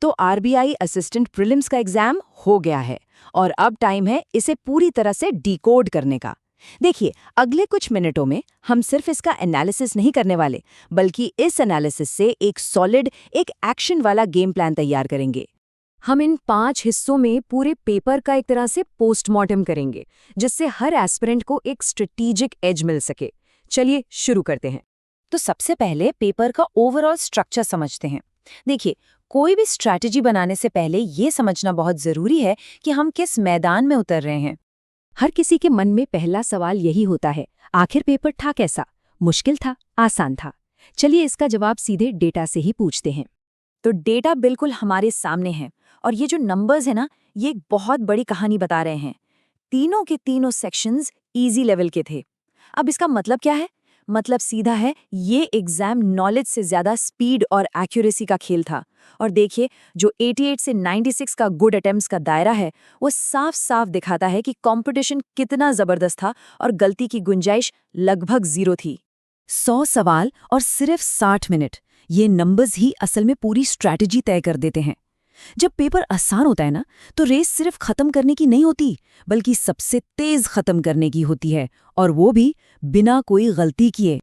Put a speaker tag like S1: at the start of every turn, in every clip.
S1: तो RBI assistant prelims का exam हो गया है और अब टाइम है इसे पूरी तरह से डिकोड करने का। देखिए, अगले कुछ मिनटों में हम सिर्फ इसका एनालिसिस नहीं करने वाले, बल्कि इस एनालिसिस से एक सॉलिड, एक एक्शन वाला गेम प्लान तैयार करेंगे।
S2: हम इन 5 हिस्सों में पूरे पेपर का एक तरह से पोस्टमार्टम करेंगे, जिससे हर एस्पिरेंट को एक स्ट्रेटेजिक एज मिल सके। चलिए शुरू करते हैं।
S1: तो सबसे पहले पेपर का ओवरऑल स्ट्रक्चर समझते हैं। देखिए, कोई भी स्ट्रैटेजी बनाने से पहले ये समझना बहुत जरूरी है कि हम किस मैदान में उतर रहे हैं।
S2: हर किसी के मन में पहला सवाल यही होता है, आखिर पेपर था कैसा? मुश्किल था, आसान था? चलिए इसका जवाब सीधे डेटा से ही पूछते हैं।
S1: तो डेटा बिल्कुल हमारे सामने है और ये जो नंबर्स है ना, ये एक बहुत बड़ी कहानी बता रहे हैं। तीनों के तीनों सेक्शंस इजी लेवल के थे। अब इसका मतलब क्या है? मतलब सीधा है, ये एग्जाम नॉलेज से ज्यादा स्पीड और एक्यूरेसी का खेल था। और देखिए, जो 88 से 96 का गुड अटेम्प्ट्स का दायरा है, वो साफ साफ दिखाता है कि कंपटीशन कितना जबरदस्त था और गलती की गुंजाइश लगभग 0 थी। 100 सवाल और सिर्फ 60 मिनट, ये नंबर्स ही असल में पूरी स्ट्रैटेजी तय कर देते हैं। जब पेपर आसान होता है ना, तो रेस सिर्फ खत्म करने की नहीं होती, बल्कि सबसे तेज खत्म करने की होती है, और वो भी बिना कोई गलती किए।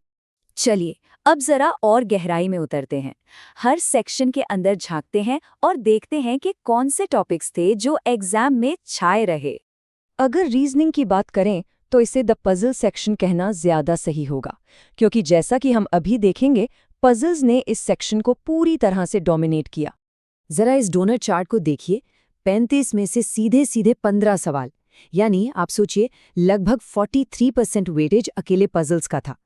S1: चलिए अब जरा और गहराई में उतरते हैं। हर सेक्शन के अंदर झांकते हैं और देखते हैं कि कौन से टॉपिक्स थे जो एग्जाम में छाए रहे।
S2: अगर रीजनिंग की बात करें तो इसे द पजल सेक्शन कहना ज्यादा सही होगा, क्योंकि जैसा कि हम अभी देखेंगे, पजल्स ने इस सेक्शन को पूरी तरह से डोमिनेट किया।
S1: जरा इस डोनर चार्ट को देखिए, 35 में से सीधे सीधे 15 सवाल, यानी आप सोचिए लगभग 43% वेटेज अकेले पजल्स का था।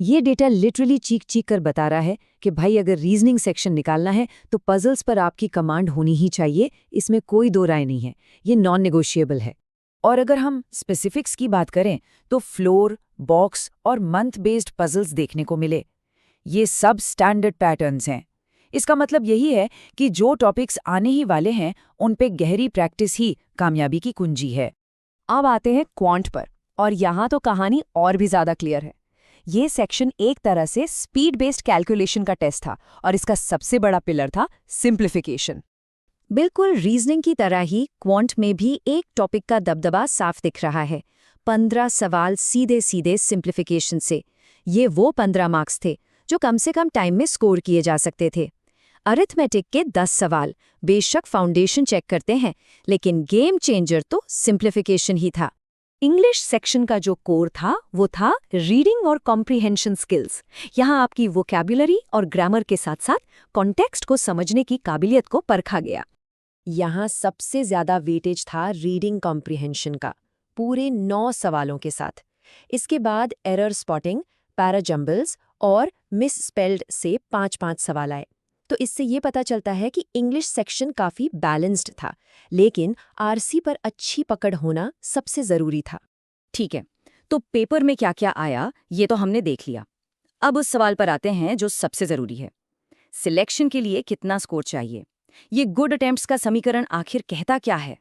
S1: ये डेटा लिटरली चीख चीख कर बता रहा है कि भाई, अगर रीजनिंग सेक्शन निकालना है तो पजल्स पर आपकी कमांड होनी ही चाहिए, इसमें कोई दो राय नहीं है, ये नॉन नेगोशिएबल है। और अगर हम स्पेसिफिक्स की बात करें तो फ्लोर, बॉक्स और मंथ बेस्ड पजल्स देखने को मिले। ये सब स्टैंडर्ड पैटर्न्स हैं। इसका मतलब यही है कि जो टॉपिक्स आने ही वाले हैं, उन पे गहरी प्रैक्टिस ही कामयाबी की कुंजी है।
S2: अब आते हैं क्वांट पर, और यहाँ तो कहानी और भी ज्यादा क्लियर है। ये सेक्शन एक तरह से स्पीड बेस्ड कैलकुलेशन का टेस्ट था, और इसका सबसे बड़ा पिलर था सिंप्लीफिकेशन।
S1: बिल्कुल रीजनिंग की तरह ही क्वांट में भी एक टॉपिक का दबदबा साफ दिख रहा है। 15 सवाल सीधे सीधे सिंप्लीफिकेशन से। ये वो 15 मार्क्स थे जो कम से कम टाइम में स्कोर किए जा सकते थे। अरिथमेटिक के 10 सवाल बेशक फाउंडेशन चेक करते हैं, लेकिन गेम चेंजर तो सिंप्लीफिकेशन ही था। इंग्लिश सेक्शन का जो कोर था वो था रीडिंग और कॉम्प्रिहेंशन स्किल्स। यहाँ आपकी वोकैबुलरी और ग्रामर के साथ साथ कॉन्टेक्स्ट को समझने की काबिलियत को परखा गया। यहाँ सबसे ज्यादा वेटेज था रीडिंग कॉम्प्रिहेंशन का, पूरे 9 सवालों के साथ। इसके बाद एरर स्पॉटिंग, पैराजम्बल्स और मिस स्पेल्ड से 5-5 सवाल आए। तो इससे ये पता चलता है कि इंग्लिश सेक्शन काफी बैलेंस्ड था, लेकिन आरसी पर अच्छी पकड़ होना सबसे जरूरी था। ठीक है, तो पेपर में क्या क्या आया ये तो हमने देख लिया। अब उस सवाल पर आते हैं जो सबसे जरूरी है, सिलेक्शन के लिए कितना स्कोर चाहिए। ये गुड अटेम्प्ट्स का समीकरण आखिर कहता क्या है?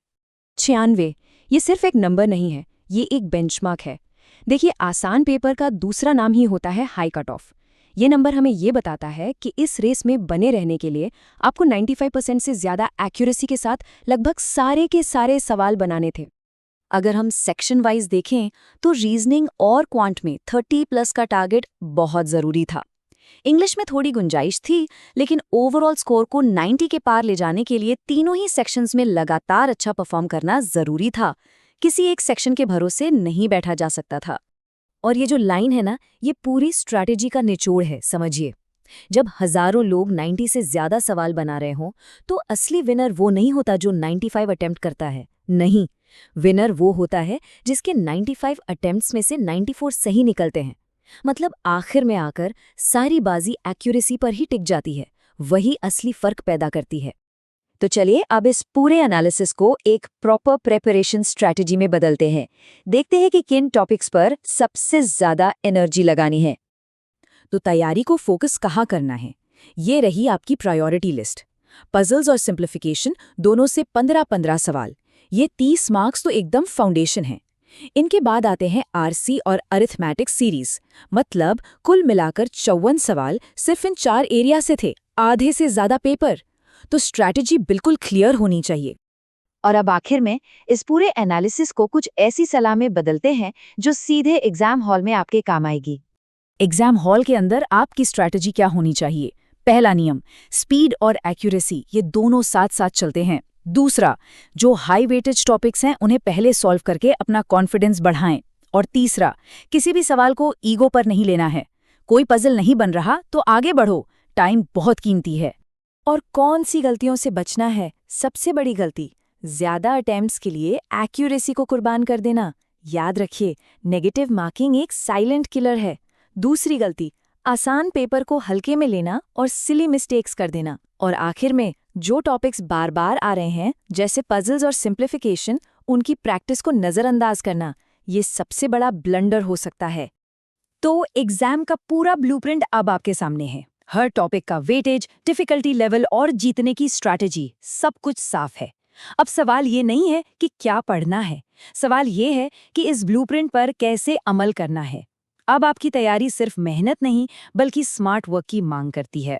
S2: 96। ये सिर्फ एक नंबर नहीं है, ये एक बेंचमार्क है। देखिए, आसान पेपर का दूसरा नाम ही होता है हाई कट ऑफ। ये नंबर हमें ये बताता है कि इस रेस में बने रहने के लिए आपको 95% से ज्यादा एक्यूरेसी के साथ लगभग सारे के सारे सवाल बनाने थे।
S1: अगर हम सेक्शन वाइज देखें तो रीजनिंग और क्वांट में 30+ का टारगेट बहुत जरूरी था। इंग्लिश में थोड़ी गुंजाइश थी, लेकिन ओवरऑल स्कोर को 90 के पार ले जाने के लिए तीनों ही सेक्शंस में लगातार अच्छा परफॉर्म करना जरूरी था। किसी एक सेक्शन के भरोसे नहीं बैठा जा सकता था। और ये जो लाइन है ना, ये पूरी स्ट्रैटेजी का निचोड़ है, समझिए। जब हजारों लोग 90 से ज्यादा सवाल बना रहे हों, तो असली विनर वो नहीं होता जो 95 अटेम्प्ट करता है। नहीं, विनर वो होता है जिसके 95 अटेम्प्ट्स में से 94 सही निकलते हैं। मतलब आखिर में आकर सारी बाजी एक्यूरेसी पर ही टिक जाती है, वही असली फर्क पैदा करती है। तो चलिए अब इस पूरे एनालिसिस को एक प्रॉपर प्रेपरेशन स्ट्रैटेजी में बदलते हैं। देखते हैं कि किन टॉपिक्स पर सबसे ज्यादा एनर्जी लगानी है। तो तैयारी को फोकस कहाँ करना है? ये रही आपकी प्रायोरिटी लिस्ट। पजल्स और सिंप्लीफिकेशन दोनों से 15-15 सवाल, ये 30 मार्क्स तो एकदम फाउंडेशन है। इनके बाद आते हैं आरसी और अरिथमेटिक सीरीज, मतलब कुल मिलाकर 54 सवाल सिर्फ इन 4 एरिया से थे, आधे से ज्यादा पेपर।
S2: तो स्ट्रैटेजी बिल्कुल क्लियर होनी चाहिए।
S1: और अब आखिर में इस पूरे एनालिसिस को कुछ ऐसी सलाह में बदलते हैं जो सीधे एग्जाम हॉल में आपके काम आएगी।
S2: एग्जाम हॉल के अंदर आपकी स्ट्रैटेजी क्या होनी चाहिए? पहला नियम, स्पीड और एक्यूरेसी ये दोनों साथ साथ चलते हैं। दूसरा, जो हाई वेटेज टॉपिक्स हैं उन्हें पहले सॉल्व करके अपना कॉन्फिडेंस बढ़ाएं। और तीसरा, किसी भी सवाल को ईगो पर नहीं लेना है। कोई पजल नहीं बन रहा तो आगे बढ़ो, टाइम बहुत कीमती है। और कौन सी गलतियों से बचना है? सबसे बड़ी गलती, ज्यादा अटेम्प्ट्स के लिए एक्यूरेसी को कुर्बान कर देना। याद रखिए, नेगेटिव मार्किंग एक साइलेंट किलर है। दूसरी गलती, आसान पेपर को हल्के में लेना और सिली मिस्टेक्स कर देना। और आखिर में, जो टॉपिक्स बार बार आ रहे हैं जैसे पजल्स और सिंप्लीफिकेशन, उनकी प्रैक्टिस को नज़रअंदाज करना, ये सबसे बड़ा ब्लंडर हो सकता है। तो एग्जाम का पूरा ब्लूप्रिंट अब आपके सामने है। हर टॉपिक का वेटेज, डिफिकल्टी लेवल और जीतने की स्ट्रैटेजी, सब कुछ साफ है। अब सवाल ये नहीं है कि क्या पढ़ना है, सवाल ये है कि इस ब्लूप्रिंट पर कैसे अमल करना है। अब आपकी तैयारी सिर्फ मेहनत नहीं बल्कि स्मार्ट वर्क की मांग करती है।